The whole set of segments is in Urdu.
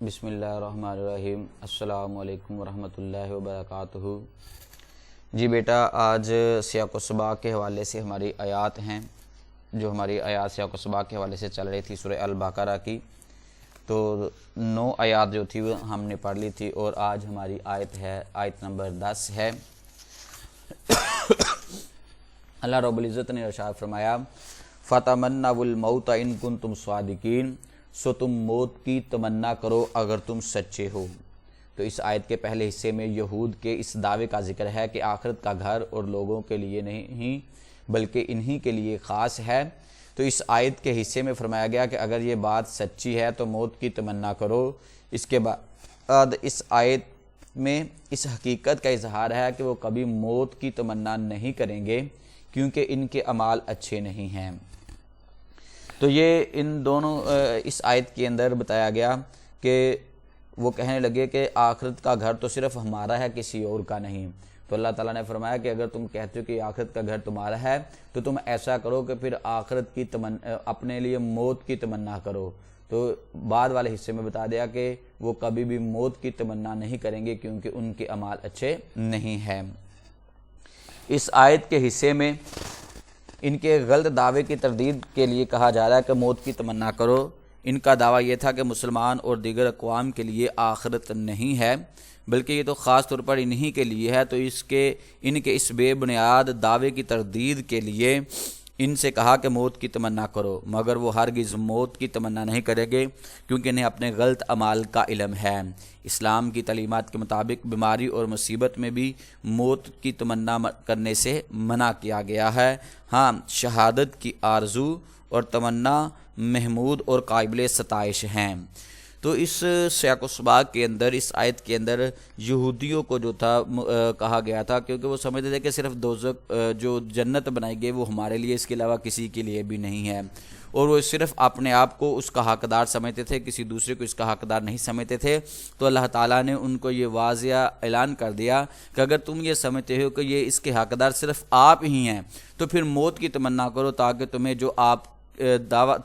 بسم اللہ الرحمن الرحیم۔ السلام علیکم ورحمۃ اللہ وبرکاتہ۔ جی بیٹا، آج سیاق و سباق کے حوالے سے ہماری آیات ہیں، جو ہماری آیات سیاق و سباق کے حوالے سے چل رہی تھی سورہ البقرہ کی، تو 9 آیات جو تھی وہ ہم نے پڑھ لی تھی، اور آج ہماری آیت ہے، آیت نمبر 10 ہے۔ اللہ رب العزت نے ارشاد فرمایا، فَتَمَنَّوُا الْمَوْتَ إِن كُنتُمْ صَادِقِينَ، سو تم موت کی تمنا کرو اگر تم سچے ہو۔ تو اس آیت کے پہلے حصے میں یہود کے اس دعوے کا ذکر ہے کہ آخرت کا گھر اور لوگوں کے لیے نہیں بلکہ انہی کے لیے خاص ہے۔ تو اس آیت کے حصے میں فرمایا گیا کہ اگر یہ بات سچی ہے تو موت کی تمنا کرو۔ اس کے بعد اس آیت میں اس حقیقت کا اظہار ہے کہ وہ کبھی موت کی تمنا نہیں کریں گے کیونکہ ان کے اعمال اچھے نہیں ہیں۔ تو یہ ان دونوں اس آیت کے اندر بتایا گیا کہ وہ کہنے لگے کہ آخرت کا گھر تو صرف ہمارا ہے، کسی اور کا نہیں۔ تو اللہ تعالیٰ نے فرمایا کہ اگر تم کہتے ہو کہ آخرت کا گھر تمہارا ہے تو تم ایسا کرو کہ پھر آخرت کی اپنے لیے موت کی تمنا کرو۔ تو بعد والے حصے میں بتا دیا کہ وہ کبھی بھی موت کی تمنا نہیں کریں گے کیونکہ ان کے اعمال اچھے نہیں ہیں۔ اس آیت کے حصے میں ان کے غلط دعوے کی تردید کے لیے کہا جا رہا ہے کہ موت کی تمنا کرو۔ ان کا دعویٰ یہ تھا کہ مسلمان اور دیگر اقوام کے لیے آخرت نہیں ہے بلکہ یہ تو خاص طور پر انہی کے لیے ہے۔ تو ان کے اس بے بنیاد دعوے کی تردید کے لیے ان سے کہا کہ موت کی تمنا کرو، مگر وہ ہرگز موت کی تمنا نہیں کریں گے کیونکہ انہیں اپنے غلط اعمال کا علم ہے۔ اسلام کی تعلیمات کے مطابق بیماری اور مصیبت میں بھی موت کی تمنا کرنے سے منع کیا گیا ہے۔ ہاں، شہادت کی آرزو اور تمنا محمود اور قابل ستائش ہیں۔ تو اس سیاق و سباق کے اندر، اس آیت کے اندر یہودیوں کو جو تھا کہا گیا تھا، کیونکہ وہ سمجھتے تھے کہ صرف دوزخ جو جنت بنائی گئی وہ ہمارے لیے، اس کے علاوہ کسی کے لیے بھی نہیں ہے، اور وہ صرف اپنے آپ کو اس کا حقدار سمجھتے تھے، کسی دوسرے کو اس کا حقدار نہیں سمجھتے تھے۔ تو اللہ تعالیٰ نے ان کو یہ واضح اعلان کر دیا کہ اگر تم یہ سمجھتے ہو کہ یہ اس کے حقدار صرف آپ ہی ہیں تو پھر موت کی تمنا کرو تاکہ تمہیں جو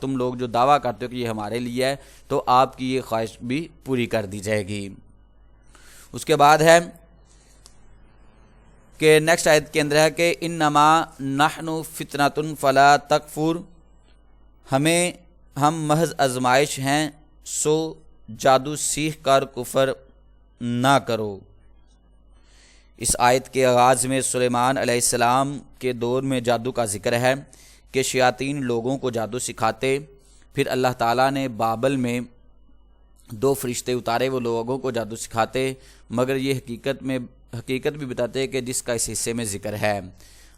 تم لوگ جو دعویٰ کرتے ہو کہ یہ ہمارے لیے ہے تو آپ کی یہ خواہش بھی پوری کر دی جائے گی۔ اس کے بعد ہے کہ نیکسٹ آیت کے اندر ہے کہ انما نحن فتنۃ فلا تکفر، ہم محض آزمائش ہیں سو جادو سیکھ کر کفر نہ کرو۔ اس آیت کے آغاز میں سلیمان علیہ السلام کے دور میں جادو کا ذکر ہے کہ شیاطین لوگوں کو جادو سکھاتے۔ پھر اللہ تعالیٰ نے بابل میں 2 فرشتے اتارے، وہ لوگوں کو جادو سکھاتے، مگر یہ حقیقت بھی بتاتے ہیں کہ جس کا اس حصے میں ذکر ہے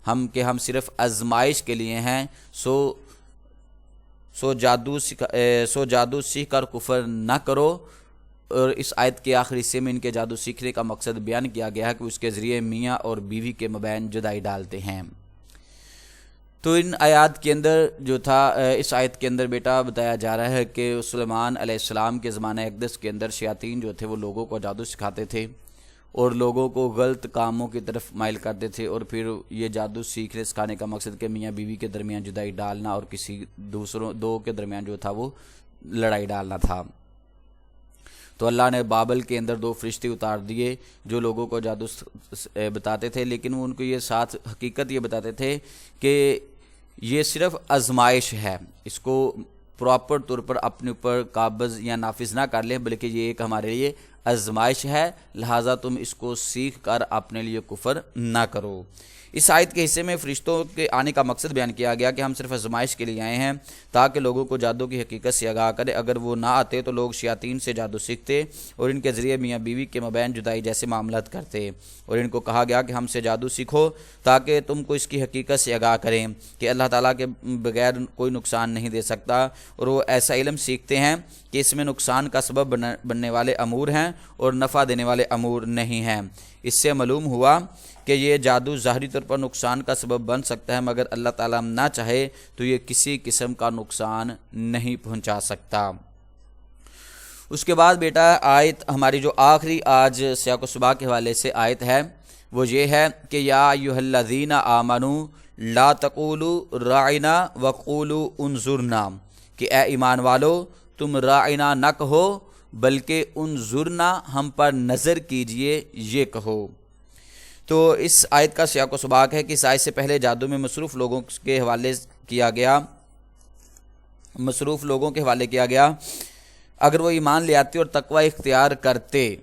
ہم صرف آزمائش کے لیے ہیں، سو جادو سیکھ کر کفر نہ کرو۔ اور اس آیت کے آخری حصے میں ان کے جادو سیکھنے کا مقصد بیان کیا گیا ہے کہ اس کے ذریعے میاں اور بیوی کے مابین جدائی ڈالتے ہیں۔ تو ان آیات کے اندر جو تھا، اس آیت کے اندر بیٹا بتایا جا رہا ہے کہ سلیمان علیہ السلام کے زمانہ اقدس کے اندر شیاطین جو تھے وہ لوگوں کو جادو سکھاتے تھے اور لوگوں کو غلط کاموں کی طرف مائل کرتے تھے، اور پھر یہ جادو سیکھنے سکھانے کا مقصد کہ میاں بیوی کے درمیان جدائی ڈالنا اور کسی دو کے درمیان جو تھا وہ لڑائی ڈالنا تھا۔ تو اللہ نے بابل کے اندر 2 فرشتے اتار دیے جو لوگوں کو جادو بتاتے تھے، لیکن وہ ان کو یہ ساتھ حقیقت یہ بتاتے تھے کہ یہ صرف آزمائش ہے، اس کو پراپر طور پر اپنے اوپر قابض یا نافذ نہ کر لیں، بلکہ یہ ایک ہمارے لیے آزمائش ہے، لہٰذا تم اس کو سیکھ کر اپنے لیے کفر نہ کرو۔ اس آیت کے حصے میں فرشتوں کے آنے کا مقصد بیان کیا گیا کہ ہم صرف آزمائش کے لیے آئے ہیں تاکہ لوگوں کو جادو کی حقیقت سے آگاہ کرے۔ اگر وہ نہ آتے تو لوگ شیاطین سے جادو سیکھتے اور ان کے ذریعے میاں بیوی کے مابین جدائی جیسے معاملات کرتے، اور ان کو کہا گیا کہ ہم سے جادو سیکھو تاکہ تم کو اس کی حقیقت سے آگاہ کریں کہ اللہ تعالیٰ کے بغیر کوئی نقصان نہیں دے سکتا، اور وہ ایسا علم سیکھتے ہیں کہ اس میں نقصان کا سبب بننے والے امور ہیں اور نفع دینے والے امور نہیں ہیں۔ اس سے معلوم ہوا کہ یہ جادو ظاہری طور پر نقصان کا سبب بن سکتا ہے، مگر اللہ تعالیٰ نہ چاہے تو یہ کسی قسم کا نقصان نہیں پہنچا سکتا۔ اس کے بعد بیٹا آیت ہماری جو آخری آج سیاق و سباق کے حوالے سے آیت ہے وہ یہ ہے کہ یا ایھا الذین آمنوا لا تقولوا راعنا وقولوا انظرنا، کہ اے ایمان والو تم راعنا نہ کہو بلکہ انظرنا ہم پر نظر کیجئے یہ کہو۔ تو اس آیت کا سیاق و سباق ہے کہ اس آیت سے پہلے جادو میں مصروف لوگوں کے حوالے کیا گیا اگر وہ ایمان لے آتے اور تقوی اختیار کرتے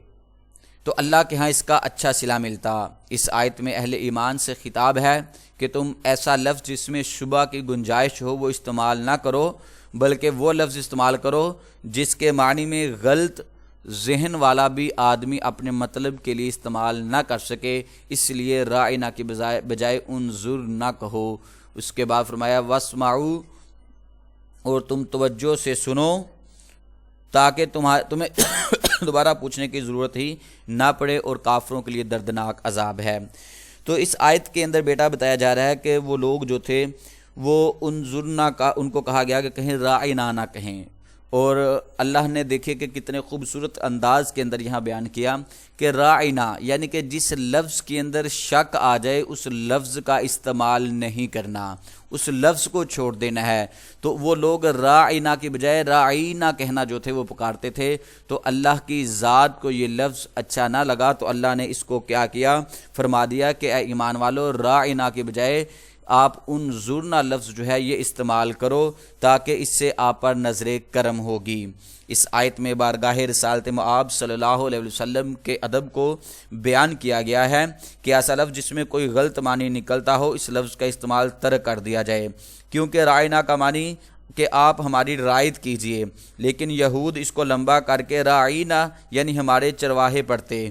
تو اللہ کے ہاں اس کا اچھا صلہ ملتا۔ اس آیت میں اہل ایمان سے خطاب ہے کہ تم ایسا لفظ جس میں شبہ کی گنجائش ہو وہ استعمال نہ کرو، بلکہ وہ لفظ استعمال کرو جس کے معنی میں غلط ذہن والا بھی آدمی اپنے مطلب کے لیے استعمال نہ کر سکے، اس لیے رائنا کی بجائے انظر نہ کہو۔ اس کے بعد فرمایا واسمعوا، اور تم توجہ سے سنو تاکہ تمہیں دوبارہ پوچھنے کی ضرورت ہی نہ پڑے اور کافروں کے لیے دردناک عذاب ہے۔ تو اس آیت کے اندر بیٹا بتایا جا رہا ہے کہ وہ لوگ جو تھے وہ انظرنا کا ان کو کہا گیا کہ کہیں رائنا نہ کہیں، اور اللہ نے دیکھے کہ کتنے خوبصورت انداز کے اندر یہاں بیان کیا کہ رائنا یعنی کہ جس لفظ کے اندر شک آ جائے اس لفظ کا استعمال نہیں کرنا، اس لفظ کو چھوڑ دینا ہے۔ تو وہ لوگ رائنا کی بجائے رائنا کہنا جو تھے وہ پکارتے تھے، تو اللہ کی ذات کو یہ لفظ اچھا نہ لگا تو اللہ نے اس کو کیا فرما دیا کہ اے ایمان والو رائنا کی بجائے آپ انظرنا لفظ جو ہے یہ استعمال کرو تاکہ اس سے آپ پر نظر کرم ہوگی۔ اس آیت میں بارگاہ رسالت مآب صلی اللہ علیہ وسلم کے ادب کو بیان کیا گیا ہے کہ ایسا لفظ جس میں کوئی غلط معنی نکلتا ہو اس لفظ کا استعمال ترک کر دیا جائے، کیونکہ رائنا کا معنی کہ آپ ہماری رعایت کیجئے، لیکن یہود اس کو لمبا کر کے رائنا یعنی ہمارے چرواہے پڑھتے،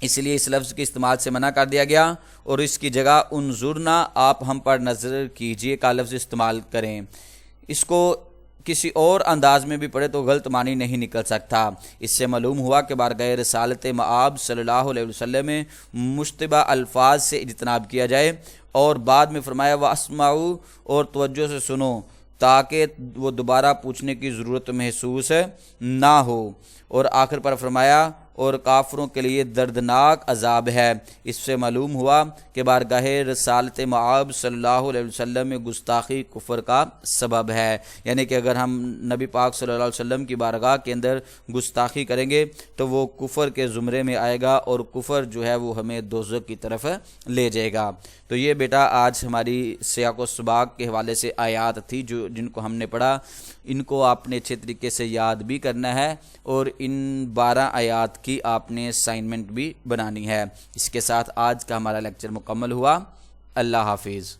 اس لیے اس لفظ کے استعمال سے منع کر دیا گیا اور اس کی جگہ انظرنا آپ ہم پر نظر کیجئے کا لفظ استعمال کریں۔ اس کو کسی اور انداز میں بھی پڑھے تو غلط معنی نہیں نکل سکتا۔ اس سے معلوم ہوا کہ بارگاہ رسالت مآب صلی اللہ علیہ وسلم میں مشتبہ الفاظ سے اجتناب کیا جائے، اور بعد میں فرمایا واسمعوا، اور توجہ سے سنو تاکہ وہ دوبارہ پوچھنے کی ضرورت محسوس نہ ہو، اور آخر پر فرمایا اور کافروں کے لیے دردناک عذاب ہے۔ اس سے معلوم ہوا کہ بارگاہ رسالت مآب صلی اللہ علیہ وسلم میں گستاخی کفر کا سبب ہے، یعنی کہ اگر ہم نبی پاک صلی اللہ علیہ وسلم کی بارگاہ کے اندر گستاخی کریں گے تو وہ کفر کے زمرے میں آئے گا اور کفر جو ہے وہ ہمیں دوزخ کی طرف لے جائے گا۔ تو یہ بیٹا آج ہماری سیاق و سباق کے حوالے سے آیات تھی جن کو ہم نے پڑھا، ان کو آپ نے اچھے طریقے سے یاد بھی کرنا ہے اور ان 12 آیات کی آپ نے اسائنمنٹ بھی بنانی ہے۔ اس کے ساتھ آج کا ہمارا لیکچر مکمل ہوا۔ اللہ حافظ۔